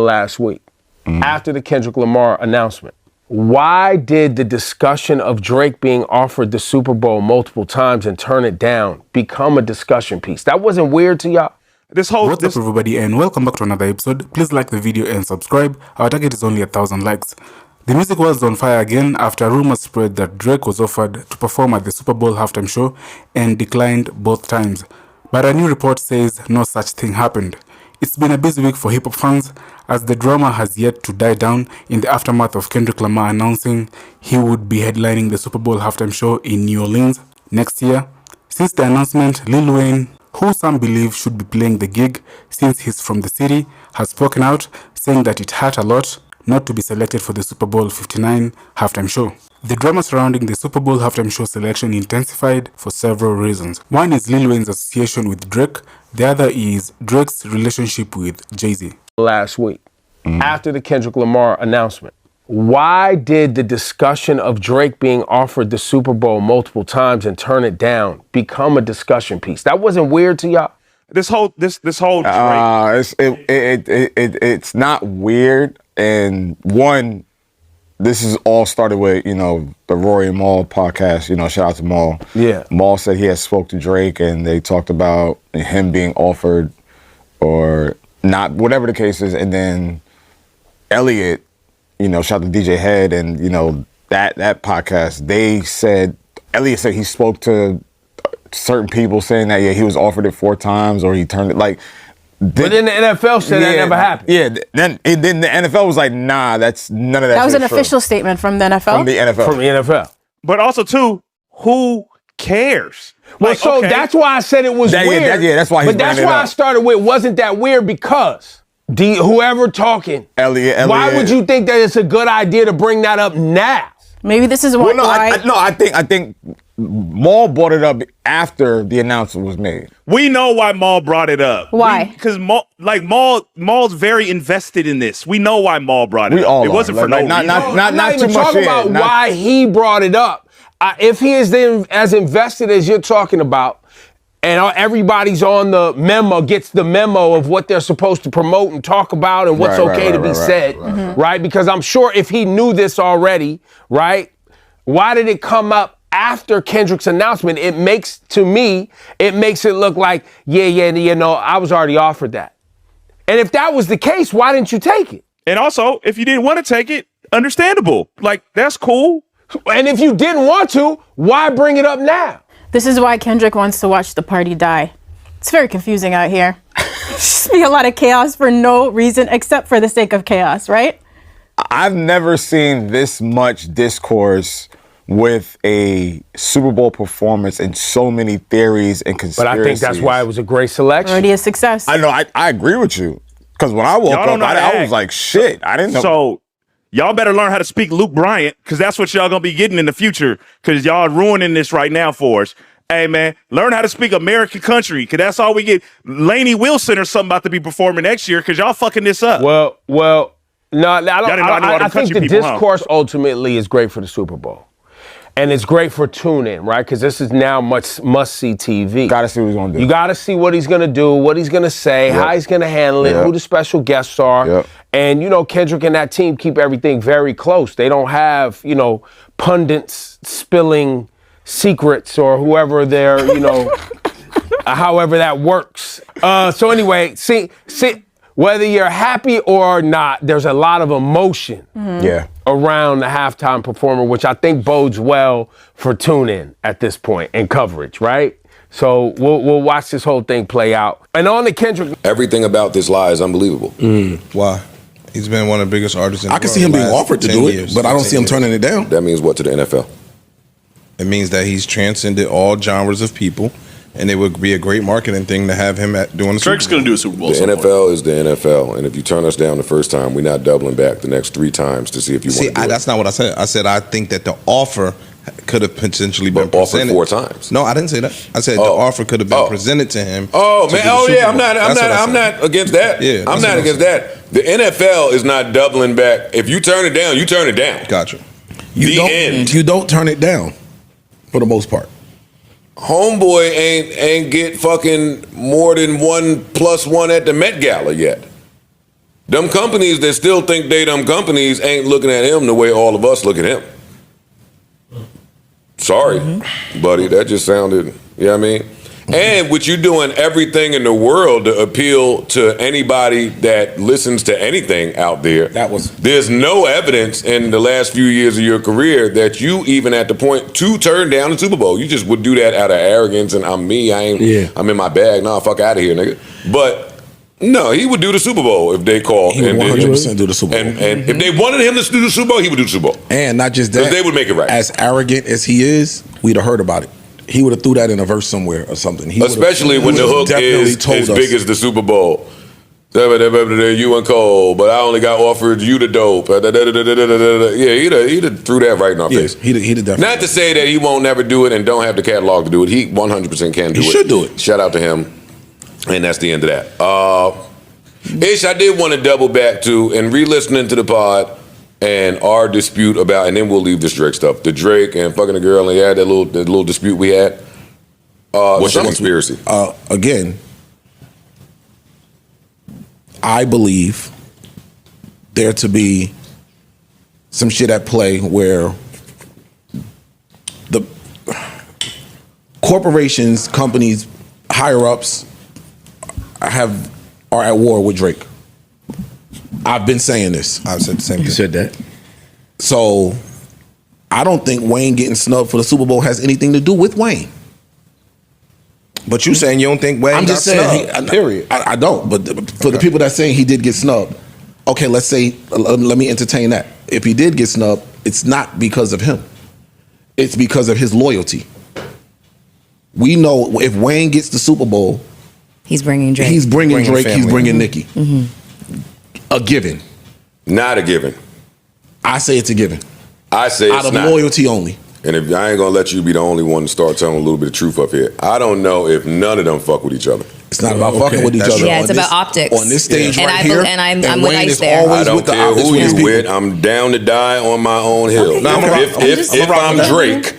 last week after the Kendrick Lamar announcement. Why did the discussion of Drake being offered the Super Bowl multiple times and turn it down become a discussion piece? That wasn't weird to y'all? What's up, everybody, and welcome back to another episode. Please like the video and subscribe. Our target is only 1,000 likes. The music world is on fire again after rumors spread that Drake was offered to perform at the Super Bowl halftime show and declined both times. But a new report says no such thing happened. It's been a busy week for hip-hop fans as the drama has yet to die down in the aftermath of Kendrick Lamar announcing he would be headlining the Super Bowl halftime show in New Orleans next year. Since the announcement, Lil Wayne, who some believe should be playing the gig since he's from the city, has spoken out saying that it hurt a lot not to be selected for the Super Bowl 59 halftime show. The drama surrounding the Super Bowl halftime show selection intensified for several reasons. One is Lil Wayne's association with Drake, the other is Drake's relationship with Jay-Z. Last week, after the Kendrick Lamar announcement, why did the discussion of Drake being offered the Super Bowl multiple times and turn it down become a discussion piece? That wasn't weird to y'all? This whole Drake. It's not weird. And one, this is all started with, the Rory and Maul podcast, shout out to Maul. Yeah. Maul said he had spoke to Drake and they talked about him being offered or not, whatever the case is. And then Elliot, shout out to DJ Head and, that podcast, Elliot said he spoke to certain people saying that, he was offered it 4 times or he turned it but then the NFL said that never happened. Yeah, then the NFL was like, nah, that's none of that. That was an official statement from the NFL? From the NFL. But also, too, who cares? Well, that's why I said it was weird. That's why. But that's why I started with, wasn't that weird? Because whoever talking, Elliot. Why would you think that it's a good idea to bring that up now? Maybe this is why. I think Maul brought it up after the announcement was made. We know why Maul brought it up. Why? Because Maul's very invested in this. We know why Maul brought it up. It wasn't for no reason. Not too much. Talking about why he brought it up. If he is then as invested as you're talking about, and everybody's on the memo, gets the memo of what they're supposed to promote and talk about and what's okay to be said, right? Because I'm sure if he knew this already, right, why did it come up after Kendrick's announcement? It makes it look like, I was already offered that. And if that was the case, why didn't you take it? And also, if you didn't want to take it, understandable. That's cool. And if you didn't want to, why bring it up now? This is why Kendrick wants to watch the party die. It's very confusing out here. Just be a lot of chaos for no reason except for the sake of chaos, right? I've never seen this much discourse with a Super Bowl performance and so many theories and conspiracies. But I think that's why it was a great selection. Already a success. I know. I agree with you. Because when I woke up, I was like, shit, I didn't know. So y'all better learn how to speak Luke Bryant, because that's what y'all going to be getting in the future, because y'all are ruining this right now for us. Hey, man, learn how to speak American country, because that's all we get. Lainey Wilson or something about to be performing next year, because y'all fucking this up. Well, no, I think the discourse ultimately is great for the Super Bowl. And it's great for tune-in, right? Because this is now must-see TV. Got to see what he's going to do. You got to see what he's going to do, what he's going to say, how he's going to handle it, who the special guests are. Yep. And, Kendrick and that team keep everything very close. They don't have, pundits spilling secrets or whoever they're, however that works. So anyway, see, whether you're happy or not, there's a lot of emotion around the halftime performer, which I think bodes well for tune-in at this point and coverage, right? So we'll watch this whole thing play out. And on the Kendrick... Everything about this lie is unbelievable. Why? He's been one of the biggest artists in the world. I can see him being offered to do it, but I don't see him turning it down. That means what to the NFL? It means that he's transcended all genres of people, and it would be a great marketing thing to have him doing the Drake's going to do a Super Bowl. The NFL is the NFL, and if you turn us down the first time, we're not doubling back the next 3 times to see if you want to do it. That's not what I said. I said I think that the offer could have potentially been presented. Offered 4 times. No, I didn't say that. I said the offer could have been presented to him. I'm not against that. Yeah, I'm not against that. The NFL is not doubling back. If you turn it down, you turn it down. Gotcha. You don't turn it down for the most part. Homeboy ain't get fucking more than 1+1 at the Met Gala yet. Them companies that still think they them companies ain't looking at him the way all of us look at him. Sorry, buddy, that just sounded, you know what I mean? And with you doing everything in the world to appeal to anybody that listens to anything out there, there's no evidence in the last few years of your career that you even at the point to turn down the Super Bowl. You just would do that out of arrogance and I'm me, I'm in my bag, nah, fuck out of here, nigga. But no, he would do the Super Bowl if they called. He would 100% do the Super Bowl. And if they wanted him to do the Super Bowl, he would do the Super Bowl. And not just that, they would make it right. As arrogant as he is, we'd have heard about it. He would have threw that in a verse somewhere or something. Especially when the hook is as big as the Super Bowl. You and Cole, but I only got offered you the dope. Yeah, he'd have threw that right in our face. He'd definitely. Not to say that he won't never do it and don't have the catalog to do it. He 100% can do it. He should do it. Shout out to him. And that's the end of that. Ish, I did want to double back to and re-listening to the pod and our dispute about, and then we'll leave this Drake stuff. The Drake and fucking the girl, and yeah, that little dispute we had. What's the conspiracy? Again, I believe there to be some shit at play where the corporations, companies, higher ups are at war with Drake. I've been saying this. I've said the same thing. You said that. So I don't think Wayne getting snubbed for the Super Bowl has anything to do with Wayne. But you saying you don't think Wayne I'm just saying, period. I don't. But for the people that saying he did get snubbed, okay, let's say, let me entertain that. If he did get snubbed, it's not because of him. It's because of his loyalty. We know if Wayne gets the Super Bowl, he's bringing Drake. He's bringing Drake. He's bringing Nicki. A given. Not a given. I say it's a given. I say it's out not. of loyalty only. And if I ain't gonna let you be the only one to start telling a little bit of truth up here, I don't know if none of them fuck with each other. It's not about fucking with each other. Yeah, it's about optics. On this stage and right here. And I'm with Ice there. I don't care who you with. I'm down to die on my own hill. If I'm Drake,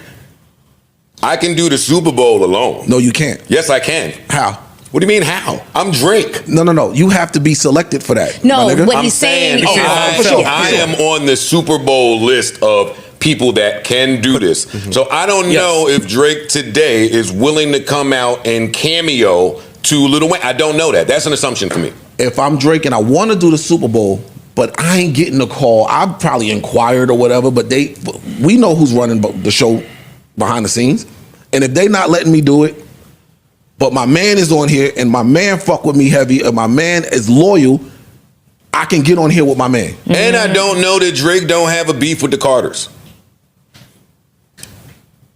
I can do the Super Bowl alone. No, you can't. Yes, I can. How? What do you mean how? I'm Drake. No. You have to be selected for that. No, what he's saying. I am on the Super Bowl list of people that can do this. So I don't know if Drake today is willing to come out and cameo to Lil Wayne. I don't know that. That's an assumption for me. If I'm Drake and I want to do the Super Bowl, but I ain't getting a call, I've probably inquired or whatever, but we know who's running the show behind the scenes. And if they not letting me do it, but my man is on here and my man fuck with me heavy and my man is loyal, I can get on here with my man. And I don't know that Drake don't have a beef with the Carters.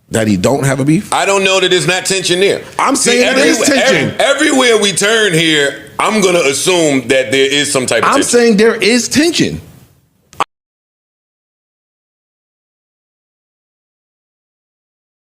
That he don't have a beef? I don't know that there's not tension there. I'm saying there is tension. Everywhere we turn here, I'm going to assume that there is some type of tension. I'm saying there is tension.